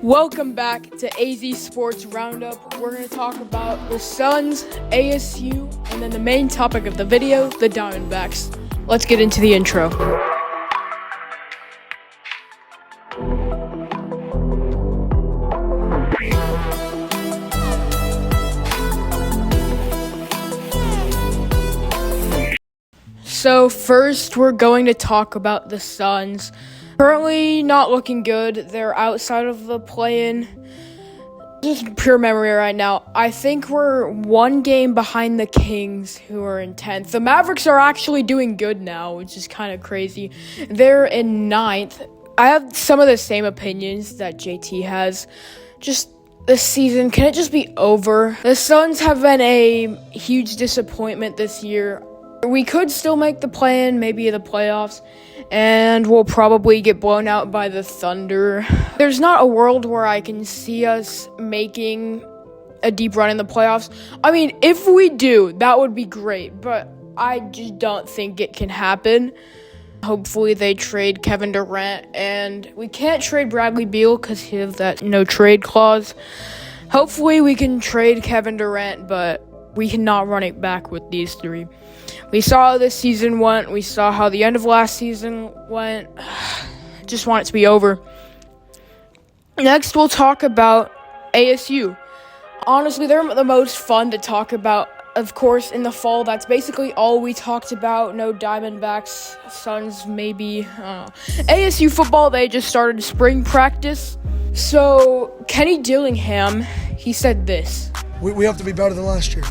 Welcome back to AZ Sports Roundup. We're going to talk about the Suns, ASU, and then the main topic of the video, the Diamondbacks. Let's get into the intro. So first, we're going to talk about the Suns. Currently not looking good. They're outside of the play-in. Just pure memory right now. I think we're one game behind the Kings, who are in 10th. The Mavericks are actually doing good now, which is kind of crazy. They're in 9th. I have some of the same opinions that JT has. Just this season, can it just be over? The Suns have been a huge disappointment this year. We could still make the play-in, maybe the playoffs, and we'll probably get blown out by the Thunder. There's not a world where I can see us making a deep run in the playoffs. I mean, if we do, that would be great, but I just don't think it can happen. Hopefully they trade Kevin Durant, and we can't trade Bradley Beal because he has that no trade clause. Hopefully we can trade Kevin Durant, but we cannot run it back with these three. We saw how this season went. We saw how the end of last season went. Just want it to be over. Next, we'll talk about ASU. Honestly, they're the most fun to talk about. Of course, in the fall, that's basically all we talked about. No Diamondbacks, Suns, maybe. ASU football, they just started spring practice. So, Kenny Dillingham, he said this. We have to be better than last year.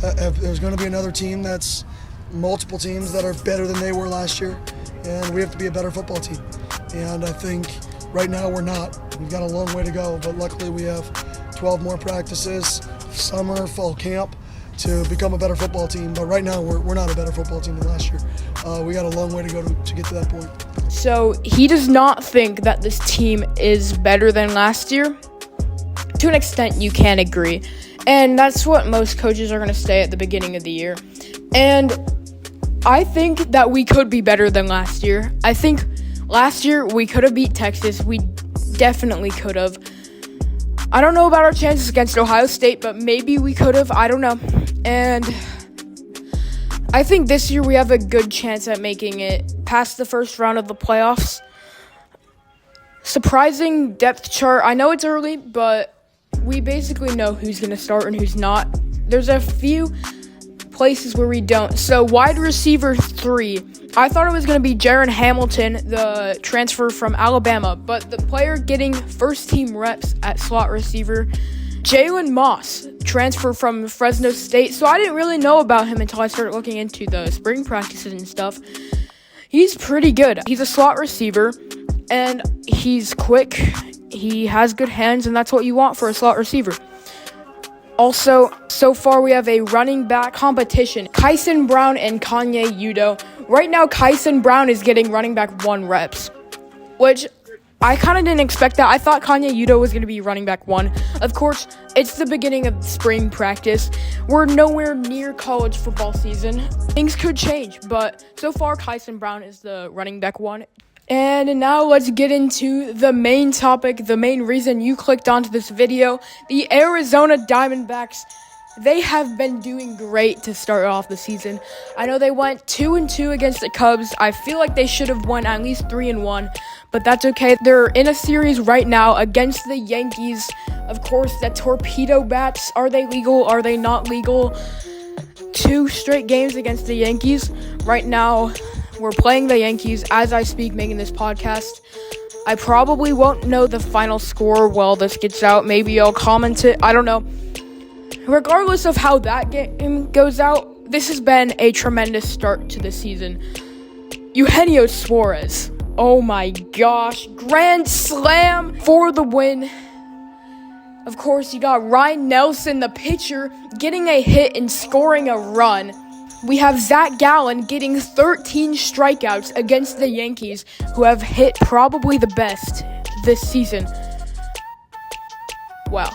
If there's going to be another team that's multiple teams that are better than they were last year, and we have to be a better football team. And I think right now we're not. We've got a long way to go, but luckily we have 12 more practices, summer, fall camp, to become a better football team. But right now we're not a better football team than last year. We got a long way to go to get to that point. So he does not think that this team is better than last year. To an extent, you can agree. And that's what most coaches are going to say at the beginning of the year. And I think that we could be better than last year. I think last year we could have beat Texas. We definitely could have. I don't know about our chances against Ohio State, but maybe we could have. I don't know. And I think this year we have a good chance at making it past the first round of the playoffs. Surprising depth chart. I know it's early, but we basically know who's going to start and who's not. There's a few places where we don't. So, wide receiver 3. I thought it was going to be Jaron Hamilton, the transfer from Alabama, but the player getting first-team reps at slot receiver, Jalen Moss, transfer from Fresno State. So, I didn't really know about him until I started looking into the spring practices and stuff. He's pretty good. He's a slot receiver, and he's quick. He has good hands, and that's what you want for a slot receiver. Also, so far we have a running back competition. Kyson Brown and Kanye Udo. Right now, Kyson Brown is getting running back 1 reps, which I kind of didn't expect that. I thought Kanye Udo was going to be running back 1. Of course, it's the beginning of spring practice. We're nowhere near college football season. Things could change, but so far, Kyson Brown is the running back 1. And now let's get into the main topic, the main reason you clicked onto this video. The Arizona Diamondbacks, they have been doing great to start off the season. I know they went 2-2 against the Cubs. I feel like they should have won at least 3-1, but that's okay. They're in a series right now against the Yankees. Of course, the torpedo bats, are they legal? Are they not legal? 2 straight games against the Yankees. Right now, we're playing the Yankees as I speak, making this podcast. I probably won't know the final score while this gets out. Maybe I'll comment it. I don't know. Regardless of how that game goes out, this has been a tremendous start to the season. Eugenio Suarez. Oh my gosh. Grand slam for the win. Of course, you got Ryan Nelson, the pitcher, getting a hit and scoring a run. We have Zach Gallen getting 13 strikeouts against the Yankees, who have hit probably the best this season. Wow.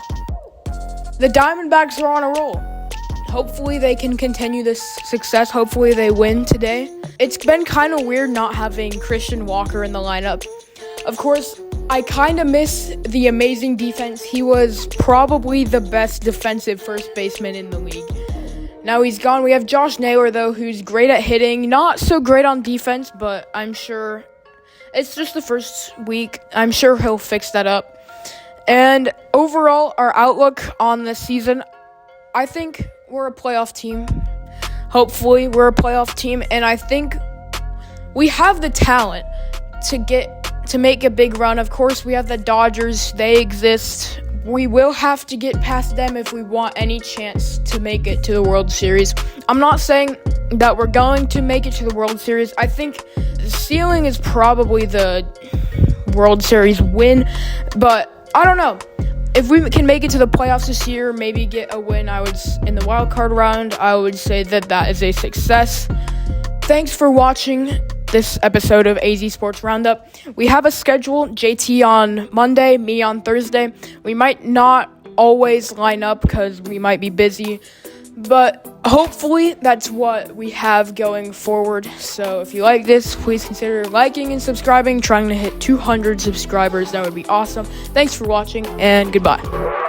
The Diamondbacks are on a roll. Hopefully they can continue this success. Hopefully they win today. It's been kind of weird not having Christian Walker in the lineup. Of course, I kind of miss the amazing defense. He was probably the best defensive first baseman in the league. Now he's gone. We have Josh Naylor, though, who's great at hitting. Not so great on defense, but I'm sure it's just the first week. I'm sure he'll fix that up. And overall, our outlook on the season, I think we're a playoff team. Hopefully, we're a playoff team. And I think we have the talent to make a big run. Of course, we have the Dodgers. They exist. We will have to get past them if we want any chance to make it to the World Series. I'm not saying that we're going to make it to the World Series. I think the ceiling is probably the World Series win, but I don't know. If we can make it to the playoffs this year, maybe get a win, in the wild card round, I would say that is a success. Thanks for watching this episode of AZ Sports Roundup. We have a schedule, JT on Monday, me on Thursday. We might not always line up because we might be busy, but hopefully that's what we have going forward. So if you like this, please consider liking and subscribing, trying to hit 200 subscribers. That would be awesome. Thanks for watching, and goodbye.